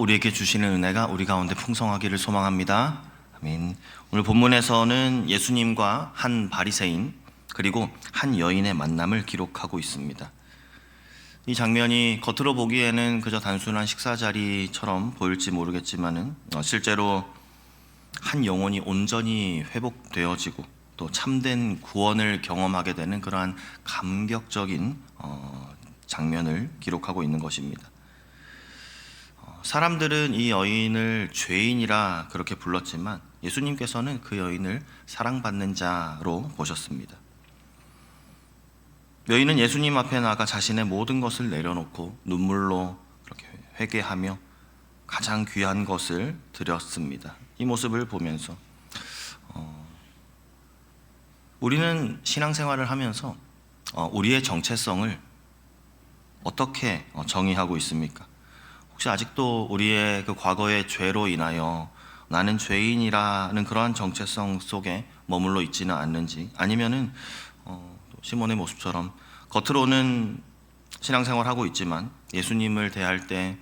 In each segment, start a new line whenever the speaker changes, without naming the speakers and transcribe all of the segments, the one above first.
우리에게 주시는 은혜가 우리 가운데 풍성하기를 소망합니다. 아멘. 오늘 본문에서는 예수님과 한 바리새인 그리고 한 여인의 만남을 기록하고 있습니다. 이 장면이 겉으로 보기에는 그저 단순한 식사 자리처럼 보일지 모르겠지만은 실제로 한 영혼이 온전히 회복되어지고 또 참된 구원을 경험하게 되는 그러한 감격적인 장면을 기록하고 있는 것입니다. 사람들은 이 여인을 죄인이라 그렇게 불렀지만 예수님께서는 그 여인을 사랑받는 자로 보셨습니다. 여인은 예수님 앞에 나가 자신의 모든 것을 내려놓고 눈물로 그렇게 회개하며 가장 귀한 것을 드렸습니다. 이 모습을 보면서 우리는 신앙생활을 하면서 우리의 정체성을 어떻게 정의하고 있습니까? 혹시 아직도 우리의 그 과거의 죄로 인하여 나는 죄인이라는 그러한 정체성 속에 머물러 있지는 않는지, 아니면은 시몬의 모습처럼 겉으로는 신앙생활을 하고 있지만 예수님을 대할 때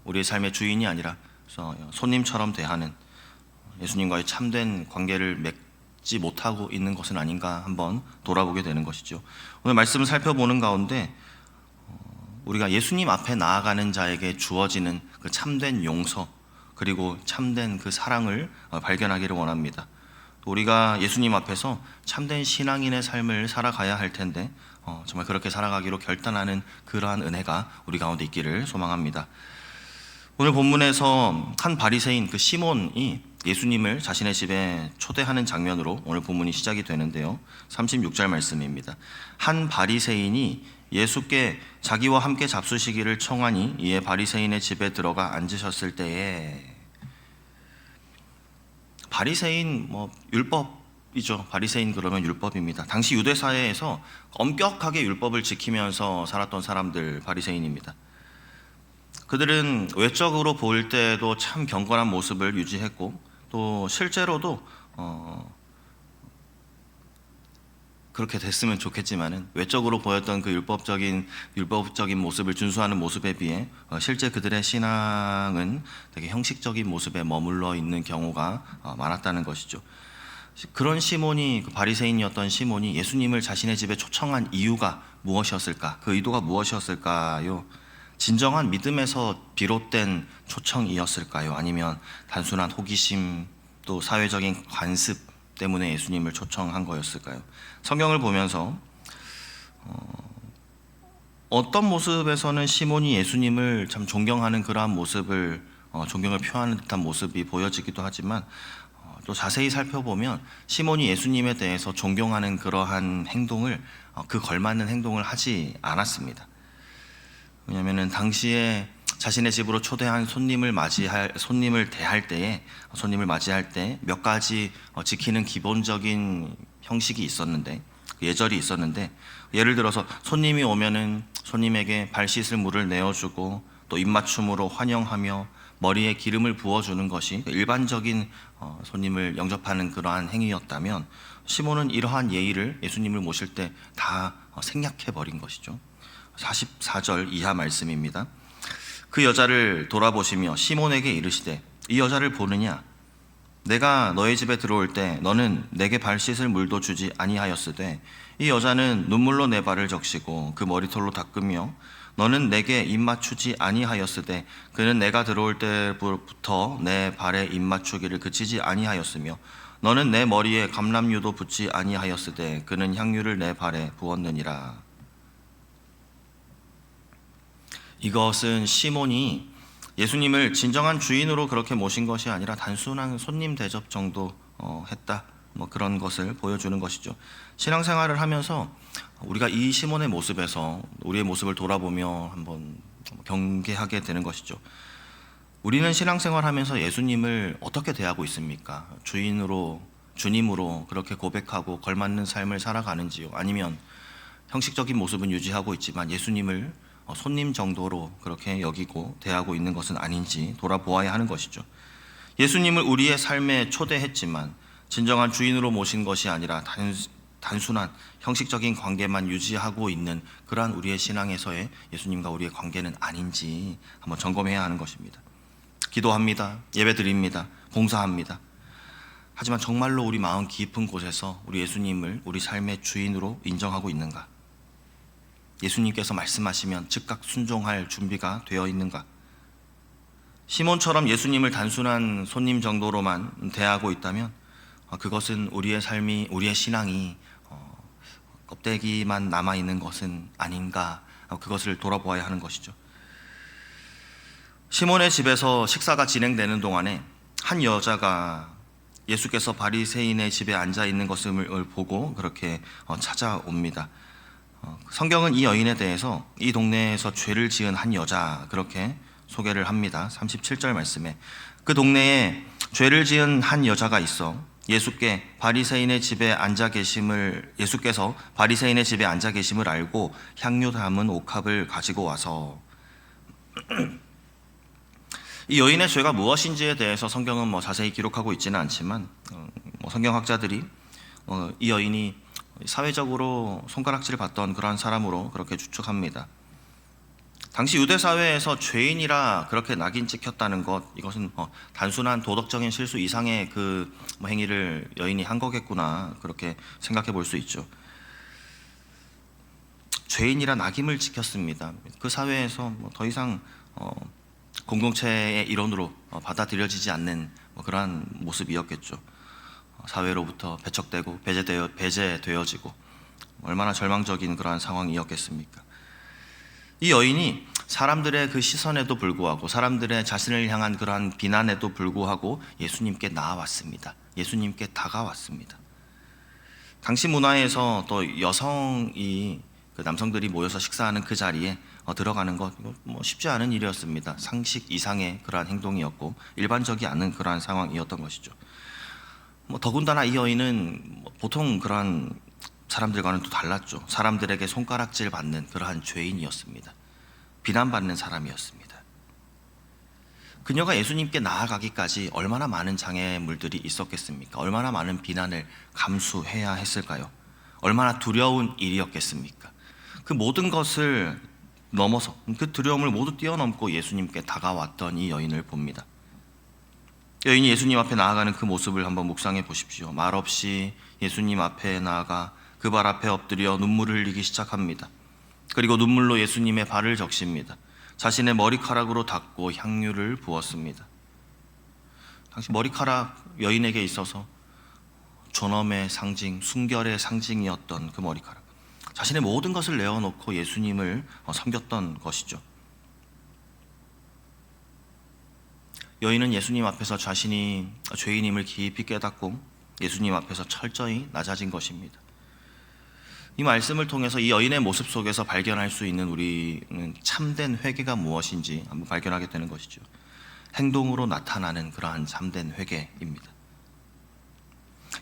우리의 삶의 주인이 아니라 손님처럼 대하는 예수님과의 참된 관계를 맺지 못하고 있는 것은 아닌가 한번 돌아보게 되는 것이죠. 오늘 말씀을 살펴보는 가운데 우리가 예수님 앞에 나아가는 자에게 주어지는 그 참된 용서 그리고 참된 그 사랑을 발견하기를 원합니다. 우리가 예수님 앞에서 참된 신앙인의 삶을 살아가야 할 텐데 정말 그렇게 살아가기로 결단하는 그러한 은혜가 우리 가운데 있기를 소망합니다. 오늘 본문에서 한 바리새인 그 시몬이 예수님을 자신의 집에 초대하는 장면으로 오늘 본문이 시작이 되는데요. 36절 말씀입니다. 한 바리새인이 예수께 자기와 함께 잡수시기를 청하니 이에 바리새인의 집에 들어가 앉으셨을 때에, 바리새인 율법이죠. 바리새인 그러면 율법입니다. 당시 유대 사회에서 엄격하게 율법을 지키면서 살았던 사람들 바리새인입니다. 그들은 외적으로 보일 때도 참 경건한 모습을 유지했고 또 실제로도 그렇게 됐으면 좋겠지만은 외적으로 보였던 그 율법적인 모습을 준수하는 모습에 비해 실제 그들의 신앙은 되게 형식적인 모습에 머물러 있는 경우가 많았다는 것이죠. 그런 시몬이, 그 바리새인이었던 시몬이 예수님을 자신의 집에 초청한 이유가 무엇이었을까? 그 의도가 무엇이었을까요? 진정한 믿음에서 비롯된 초청이었을까요? 아니면 단순한 호기심 또 사회적인 관습 때문에 예수님을 초청한 거였을까요? 성경을 보면서 어떤 모습에서는 시몬이 예수님을 참 존경하는 그러한 모습을 존경을 표하는 듯한 모습이 보여지기도 하지만 또 자세히 살펴보면 시몬이 예수님에 대해서 존경하는 그러한 행동을 그 걸맞는 행동을 하지 않았습니다. 왜냐하면 당시에 자신의 집으로 초대한 손님을 대할 때에 몇 가지 지키는 기본적인 형식이 있었는데, 예절이 있었는데, 예를 들어서 손님이 오면은 손님에게 발 씻을 물을 내어주고 또 입맞춤으로 환영하며 머리에 기름을 부어주는 것이 일반적인 손님을 영접하는 그러한 행위였다면, 시몬은 이러한 예의를 예수님을 모실 때 다 생략해 버린 것이죠. 44절 이하 말씀입니다. 그 여자를 돌아보시며 시몬에게 이르시되 이 여자를 보느냐? 내가 너의 집에 들어올 때 너는 내게 발 씻을 물도 주지 아니하였으되 이 여자는 눈물로 내 발을 적시고 그 머리털로 닦으며 너는 내게 입 맞추지 아니하였으되 그는 내가 들어올 때부터 내 발에 입 맞추기를 그치지 아니하였으며 너는 내 머리에 감람유도 붓지 아니하였으되 그는 향유를 내 발에 부었느니라. 이것은 시몬이 예수님을 진정한 주인으로 그렇게 모신 것이 아니라 단순한 손님 대접 정도 했다, 그런 것을 보여주는 것이죠. 신앙생활을 하면서 우리가 이 시몬의 모습에서 우리의 모습을 돌아보며 한번 경계하게 되는 것이죠. 우리는 신앙생활하면서 예수님을 어떻게 대하고 있습니까? 주님으로 그렇게 고백하고 걸맞는 삶을 살아가는지요? 아니면 형식적인 모습은 유지하고 있지만 예수님을 손님 정도로 그렇게 여기고 대하고 있는 것은 아닌지 돌아보아야 하는 것이죠. 예수님을 우리의 삶에 초대했지만 진정한 주인으로 모신 것이 아니라 단순한 형식적인 관계만 유지하고 있는 그러한 우리의 신앙에서의 예수님과 우리의 관계는 아닌지 한번 점검해야 하는 것입니다. 기도합니다. 예배드립니다. 봉사합니다. 하지만 정말로 우리 마음 깊은 곳에서 우리 예수님을 우리 삶의 주인으로 인정하고 있는가? 예수님께서 말씀하시면 즉각 순종할 준비가 되어 있는가? 시몬처럼 예수님을 단순한 손님 정도로만 대하고 있다면 그것은 우리의 삶이, 우리의 신앙이 껍데기만 남아있는 것은 아닌가, 그것을 돌아보아야 하는 것이죠. 시몬의 집에서 식사가 진행되는 동안에 한 여자가 예수께서 바리새인의 집에 앉아 있는 것을 보고 그렇게 찾아옵니다. 성경은 이 여인에 대해서 이 동네에서 죄를 지은 한 여자, 그렇게 소개를 합니다. 37절 말씀에 그 동네에 죄를 지은 한 여자가 있어 예수께서 바리새인의 집에 앉아 계심을 알고 향유 담은 옥합을 가지고 와서, 이 여인의 죄가 무엇인지에 대해서 성경은 자세히 기록하고 있지는 않지만 성경학자들이 이 여인이 사회적으로 손가락질을 받던 그러한 사람으로 그렇게 추측합니다. 당시 유대 사회에서 죄인이라 그렇게 낙인 찍혔다는 것, 이것은 단순한 도덕적인 실수 이상의 그 행위를 여인이 한 거겠구나, 그렇게 생각해 볼 수 있죠. 죄인이라 낙인을 찍혔습니다. 그 사회에서 더 이상 공동체의 일원으로 받아들여지지 않는 그러한 모습이었겠죠. 사회로부터 배척되고 배제되어지고 얼마나 절망적인 그러한 상황이었겠습니까? 이 여인이 사람들의 그 시선에도 불구하고, 사람들의 자신을 향한 그러한 비난에도 불구하고 예수님께 나아왔습니다. 예수님께 다가왔습니다. 당시 문화에서 또 여성이, 그 남성들이 모여서 식사하는 그 자리에 들어가는 것 쉽지 않은 일이었습니다. 상식 이상의 그러한 행동이었고 일반적이 않은 그러한 상황이었던 것이죠. 더군다나 이 여인은 보통 그러한 사람들과는 또 달랐죠. 사람들에게 손가락질 받는 그러한 죄인이었습니다. 비난받는 사람이었습니다. 그녀가 예수님께 나아가기까지 얼마나 많은 장애물들이 있었겠습니까? 얼마나 많은 비난을 감수해야 했을까요? 얼마나 두려운 일이었겠습니까? 그 모든 것을 넘어서, 그 두려움을 모두 뛰어넘고 예수님께 다가왔던 이 여인을 봅니다. 여인이 예수님 앞에 나아가는 그 모습을 한번 묵상해 보십시오. 말없이 예수님 앞에 나아가 그 발 앞에 엎드려 눈물을 흘리기 시작합니다. 그리고 눈물로 예수님의 발을 적십니다. 자신의 머리카락으로 닦고 향유를 부었습니다. 당시 머리카락, 여인에게 있어서 존엄의 상징, 순결의 상징이었던 그 머리카락, 자신의 모든 것을 내어놓고 예수님을 섬겼던 것이죠. 여인은 예수님 앞에서 자신이 죄인임을 깊이 깨닫고 예수님 앞에서 철저히 낮아진 것입니다. 이 말씀을 통해서 이 여인의 모습 속에서 발견할 수 있는 우리는 참된 회개가 무엇인지 한번 발견하게 되는 것이죠. 행동으로 나타나는 그러한 참된 회개입니다.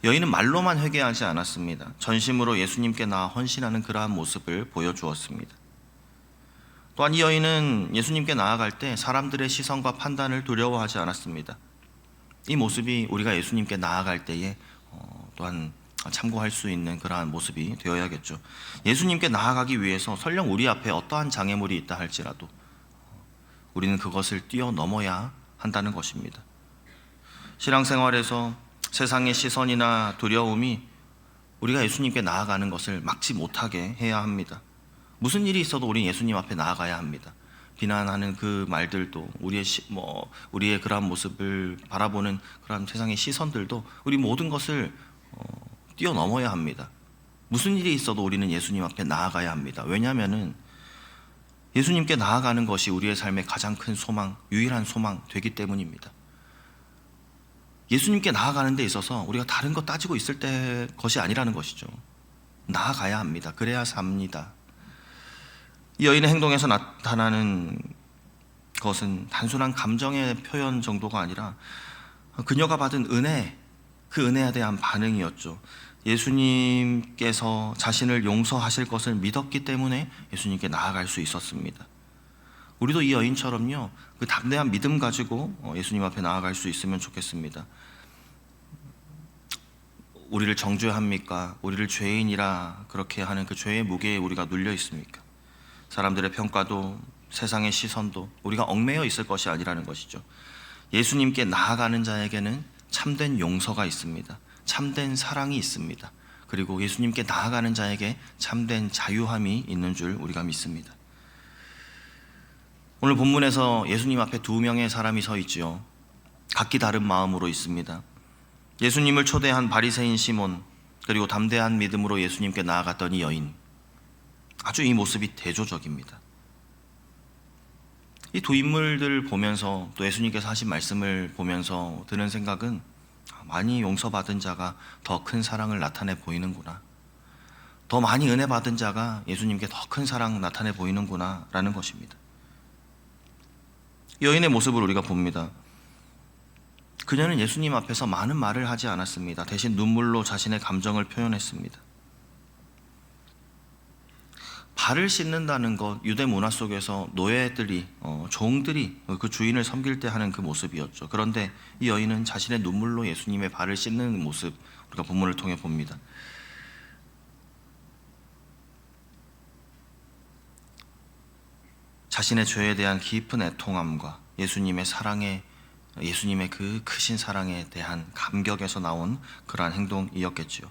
여인은 말로만 회개하지 않았습니다. 전심으로 예수님께 나아 헌신하는 그러한 모습을 보여주었습니다. 또한 이 여인은 예수님께 나아갈 때 사람들의 시선과 판단을 두려워하지 않았습니다. 이 모습이 우리가 예수님께 나아갈 때에 또한 참고할 수 있는 그러한 모습이 되어야겠죠. 예수님께 나아가기 위해서 설령 우리 앞에 어떠한 장애물이 있다 할지라도 우리는 그것을 뛰어넘어야 한다는 것입니다. 신앙생활에서 세상의 시선이나 두려움이 우리가 예수님께 나아가는 것을 막지 못하게 해야 합니다. 무슨 일이 있어도 우리는 예수님 앞에 나아가야 합니다. 비난하는 그 말들도, 우리의 그러한 모습을 바라보는 그러한 세상의 시선들도 우리 모든 것을 뛰어넘어야 합니다. 무슨 일이 있어도 우리는 예수님 앞에 나아가야 합니다. 왜냐하면 예수님께 나아가는 것이 우리의 삶의 가장 큰 소망, 유일한 소망 되기 때문입니다. 예수님께 나아가는 데 있어서 우리가 다른 것 따지고 있을 때 것이 아니라는 것이죠. 나아가야 합니다. 그래야 삽니다. 이 여인의 행동에서 나타나는 것은 단순한 감정의 표현 정도가 아니라 그녀가 받은 은혜, 그 은혜에 대한 반응이었죠. 예수님께서 자신을 용서하실 것을 믿었기 때문에 예수님께 나아갈 수 있었습니다. 우리도 이 여인처럼요, 그 담대한 믿음 가지고 예수님 앞에 나아갈 수 있으면 좋겠습니다. 우리를 정죄합니까? 우리를 죄인이라 그렇게 하는 그 죄의 무게에 우리가 눌려 있습니까? 사람들의 평가도 세상의 시선도 우리가 얽매여 있을 것이 아니라는 것이죠. 예수님께 나아가는 자에게는 참된 용서가 있습니다. 참된 사랑이 있습니다. 그리고 예수님께 나아가는 자에게 참된 자유함이 있는 줄 우리가 믿습니다. 오늘 본문에서 예수님 앞에 2명의 사람이 서 있지요. 각기 다른 마음으로 있습니다. 예수님을 초대한 바리새인 시몬, 그리고 담대한 믿음으로 예수님께 나아갔던 이 여인. 아주 이 모습이 대조적입니다. 이 두 인물들을 보면서 또 예수님께서 하신 말씀을 보면서 드는 생각은 많이 용서받은 자가 더 큰 사랑을 나타내 보이는구나. 더 많이 은혜 받은 자가 예수님께 더 큰 사랑 나타내 보이는구나 라는 것입니다. 여인의 모습을 우리가 봅니다. 그녀는 예수님 앞에서 많은 말을 하지 않았습니다. 대신 눈물로 자신의 감정을 표현했습니다. 발을 씻는다는 것, 유대 문화 속에서 노예들이, 종들이 그 주인을 섬길 때 하는 그 모습이었죠. 그런데 이 여인은 자신의 눈물로 예수님의 발을 씻는 모습, 우리가 본문을 통해 봅니다. 자신의 죄에 대한 깊은 애통함과 예수님의 사랑에, 예수님의 그 크신 사랑에 대한 감격에서 나온 그러한 행동이었겠지요.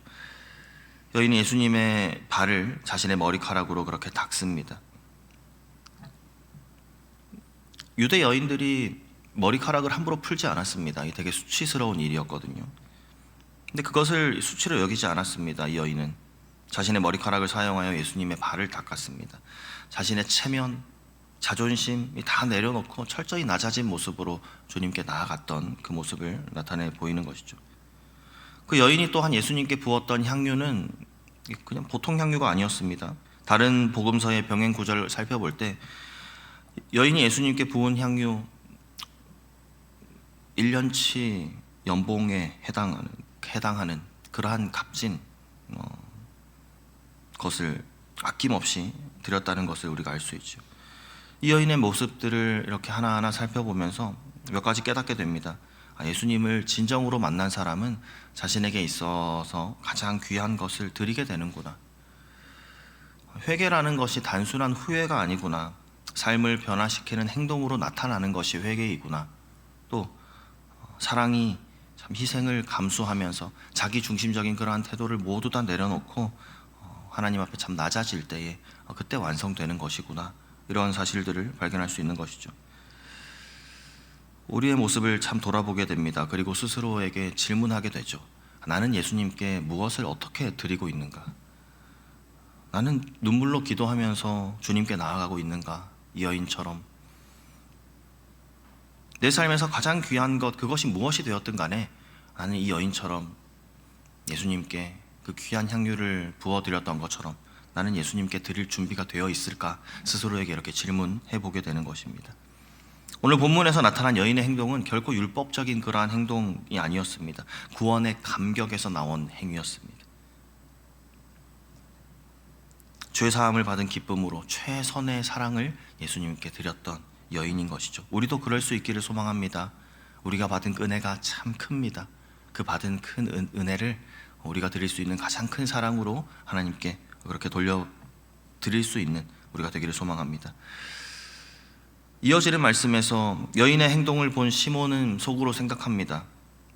여인이 예수님의 발을 자신의 머리카락으로 그렇게 닦습니다. 유대 여인들이 머리카락을 함부로 풀지 않았습니다. 이게 되게 수치스러운 일이었거든요. 근데 그것을 수치로 여기지 않았습니다. 이 여인은 자신의 머리카락을 사용하여 예수님의 발을 닦았습니다. 자신의 체면, 자존심이 다 내려놓고 철저히 낮아진 모습으로 주님께 나아갔던 그 모습을 나타내 보이는 것이죠. 그 여인이 또한 예수님께 부었던 향유는 그냥 보통 향유가 아니었습니다. 다른 복음서의 병행 구절을 살펴볼 때 여인이 예수님께 부은 향유 1년치 연봉에 해당하는 그러한 값진 것을 아낌없이 드렸다는 것을 우리가 알 수 있죠. 이 여인의 모습들을 이렇게 하나하나 살펴보면서 몇 가지 깨닫게 됩니다. 예수님을 진정으로 만난 사람은 자신에게 있어서 가장 귀한 것을 드리게 되는구나. 회개라는 것이 단순한 후회가 아니구나. 삶을 변화시키는 행동으로 나타나는 것이 회개이구나. 또 사랑이 참 희생을 감수하면서 자기 중심적인 그러한 태도를 모두 다 내려놓고 하나님 앞에 참 낮아질 때에 그때 완성되는 것이구나. 이런 사실들을 발견할 수 있는 것이죠. 우리의 모습을 참 돌아보게 됩니다. 그리고 스스로에게 질문하게 되죠. 나는 예수님께 무엇을 어떻게 드리고 있는가? 나는 눈물로 기도하면서 주님께 나아가고 있는가? 이 여인처럼 내 삶에서 가장 귀한 것, 그것이 무엇이 되었든 간에 나는 이 여인처럼 예수님께 그 귀한 향유를 부어드렸던 것처럼 나는 예수님께 드릴 준비가 되어 있을까? 스스로에게 이렇게 질문해 보게 되는 것입니다. 오늘 본문에서 나타난 여인의 행동은 결코 율법적인 그러한 행동이 아니었습니다. 구원의 감격에서 나온 행위였습니다. 죄사함을 받은 기쁨으로 최선의 사랑을 예수님께 드렸던 여인인 것이죠. 우리도 그럴 수 있기를 소망합니다. 우리가 받은 은혜가 참 큽니다. 그 받은 큰 은혜를 우리가 드릴 수 있는 가장 큰 사랑으로 하나님께 그렇게 돌려드릴 수 있는 우리가 되기를 소망합니다. 이어지는 말씀에서 여인의 행동을 본 시몬은 속으로 생각합니다.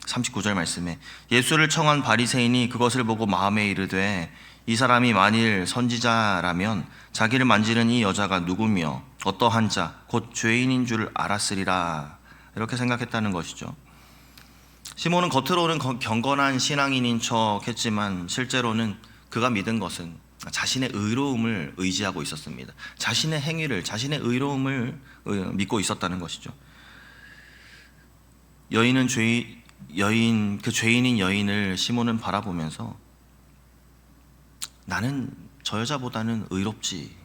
39절 말씀에 예수를 청한 바리새인이 그것을 보고 마음에 이르되 이 사람이 만일 선지자라면 자기를 만지는 이 여자가 누구며 어떠한 자 곧 죄인인 줄 알았으리라, 이렇게 생각했다는 것이죠. 시몬은 겉으로는 경건한 신앙인인 척 했지만 실제로는 그가 믿은 것은 자신의 의로움을 의지하고 있었습니다. 자신의 행위를, 자신의 의로움을 믿고 있었다는 것이죠. 그 죄인인 여인을 시몬은 바라보면서 나는 저 여자보다는 의롭지,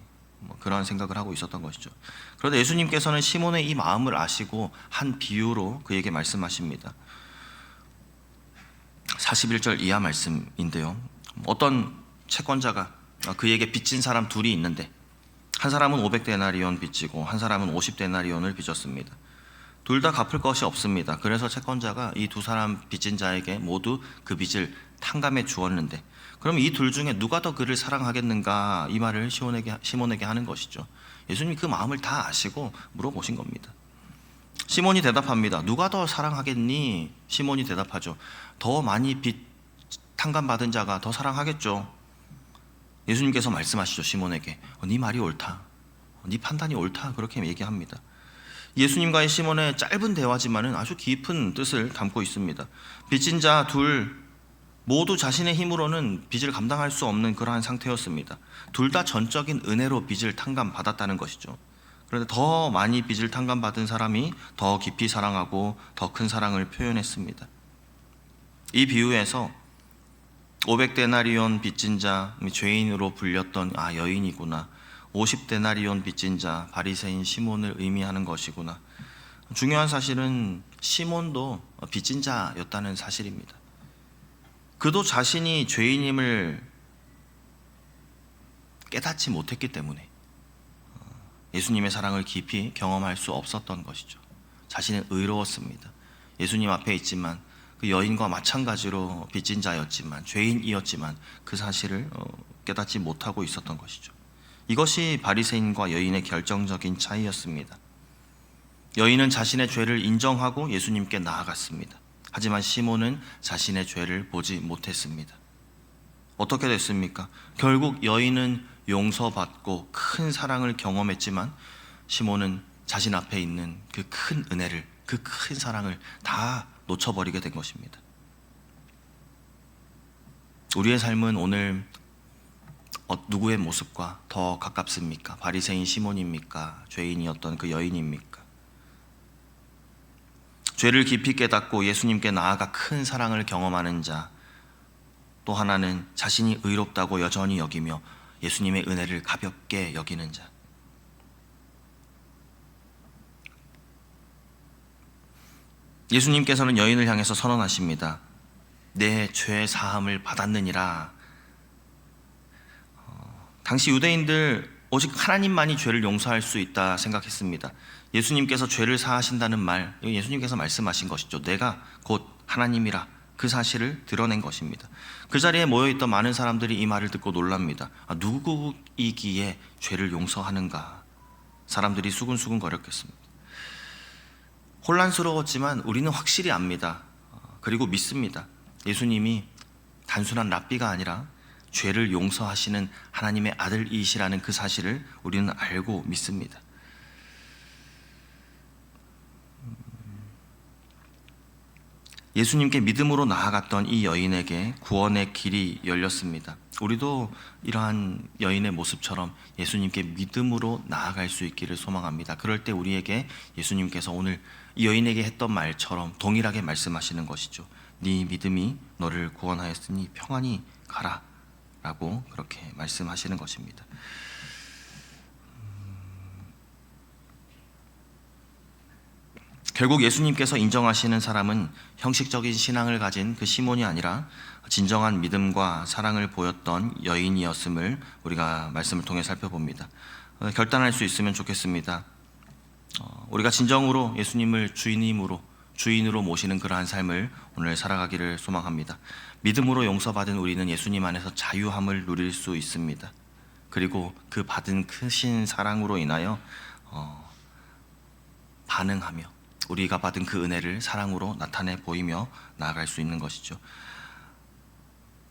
그런 생각을 하고 있었던 것이죠. 그런데 예수님께서는 시몬의 이 마음을 아시고 한 비유로 그에게 말씀하십니다. 41절 이하 말씀인데요. 어떤 채권자가 그에게 빚진 사람 둘이 있는데 한 사람은 500데나리온 빚지고 한 사람은 50데나리온을 빚었습니다. 둘 다 갚을 것이 없습니다. 그래서 채권자가 이 두 사람 빚진 자에게 모두 그 빚을 탕감해 주었는데 그럼 이 둘 중에 누가 더 그를 사랑하겠는가? 이 말을 시몬에게 하는 것이죠. 예수님이 그 마음을 다 아시고 물어보신 겁니다. 시몬이 대답합니다. 누가 더 사랑하겠니? 시몬이 대답하죠. 더 많이 빚 탕감받은 자가 더 사랑하겠죠. 예수님께서 말씀하시죠. 시몬에게 네 말이 옳다. 네 판단이 옳다. 그렇게 얘기합니다. 예수님과의 시몬의 짧은 대화지만은 아주 깊은 뜻을 담고 있습니다. 빚진 자 둘 모두 자신의 힘으로는 빚을 감당할 수 없는 그러한 상태였습니다. 둘 다 전적인 은혜로 빚을 탕감받았다는 것이죠. 그런데 더 많이 빚을 탕감받은 사람이 더 깊이 사랑하고 더 큰 사랑을 표현했습니다. 이 비유에서 500데나리온 빚진 자, 죄인으로 불렸던 여인이구나, 50데나리온 빚진 자, 바리새인 시몬을 의미하는 것이구나. 중요한 사실은 시몬도 빚진 자였다는 사실입니다. 그도 자신이 죄인임을 깨닫지 못했기 때문에 예수님의 사랑을 깊이 경험할 수 없었던 것이죠. 자신은 의로웠습니다. 예수님 앞에 있지만 그 여인과 마찬가지로 빚진 자였지만, 죄인이었지만 그 사실을 깨닫지 못하고 있었던 것이죠. 이것이 바리새인과 여인의 결정적인 차이였습니다. 여인은 자신의 죄를 인정하고 예수님께 나아갔습니다. 하지만 시몬은 자신의 죄를 보지 못했습니다. 어떻게 됐습니까? 결국 여인은 용서받고 큰 사랑을 경험했지만 시몬은 자신 앞에 있는 그 큰 은혜를, 그 큰 사랑을 다 놓쳐버리게 된 것입니다. 우리의 삶은 오늘 누구의 모습과 더 가깝습니까? 바리새인 시몬입니까? 죄인이었던 그 여인입니까? 죄를 깊이 깨닫고 예수님께 나아가 큰 사랑을 경험하는 자, 또 하나는 자신이 의롭다고 여전히 여기며 예수님의 은혜를 가볍게 여기는 자. 예수님께서는 여인을 향해서 선언하십니다. 내 죄 사함을 받았느니라. 당시 유대인들 오직 하나님만이 죄를 용서할 수 있다 생각했습니다. 예수님께서 죄를 사하신다는 말, 예수님께서 말씀하신 것이죠. 내가 곧 하나님이라, 그 사실을 드러낸 것입니다. 그 자리에 모여있던 많은 사람들이 이 말을 듣고 놀랍니다. 누구이기에 죄를 용서하는가? 사람들이 수근수근 거렸겠습니다. 혼란스러웠지만 우리는 확실히 압니다. 그리고 믿습니다. 예수님이 단순한 랍비가 아니라 죄를 용서하시는 하나님의 아들이시라는 그 사실을 우리는 알고 믿습니다. 예수님께 믿음으로 나아갔던 이 여인에게 구원의 길이 열렸습니다. 우리도 이러한 여인의 모습처럼 예수님께 믿음으로 나아갈 수 있기를 소망합니다. 그럴 때 우리에게 예수님께서 오늘 이 여인에게 했던 말처럼 동일하게 말씀하시는 것이죠. 네 믿음이 너를 구원하였으니 평안히 가라 라고 그렇게 말씀하시는 것입니다. 결국 예수님께서 인정하시는 사람은 형식적인 신앙을 가진 그 시몬이 아니라 진정한 믿음과 사랑을 보였던 여인이었음을 우리가 말씀을 통해 살펴봅니다. 결단할 수 있으면 좋겠습니다. 우리가 진정으로 예수님을 주인으로 모시는 그러한 삶을 오늘 살아가기를 소망합니다. 믿음으로 용서받은 우리는 예수님 안에서 자유함을 누릴 수 있습니다. 그리고 그 받은 크신 사랑으로 인하여 반응하며 우리가 받은 그 은혜를 사랑으로 나타내 보이며 나아갈 수 있는 것이죠.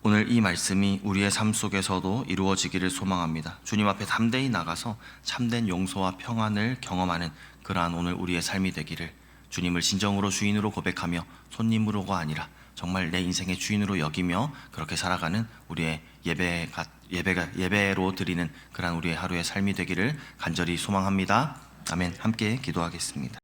오늘 이 말씀이 우리의 삶 속에서도 이루어지기를 소망합니다. 주님 앞에 담대히 나가서 참된 용서와 평안을 경험하는 그러한 오늘 우리의 삶이 되기를, 주님을 진정으로 주인으로 고백하며 손님으로가 아니라 정말 내 인생의 주인으로 여기며 그렇게 살아가는 우리의 예배로 드리는 그러한 우리의 하루의 삶이 되기를 간절히 소망합니다. 아멘. 함께 기도하겠습니다.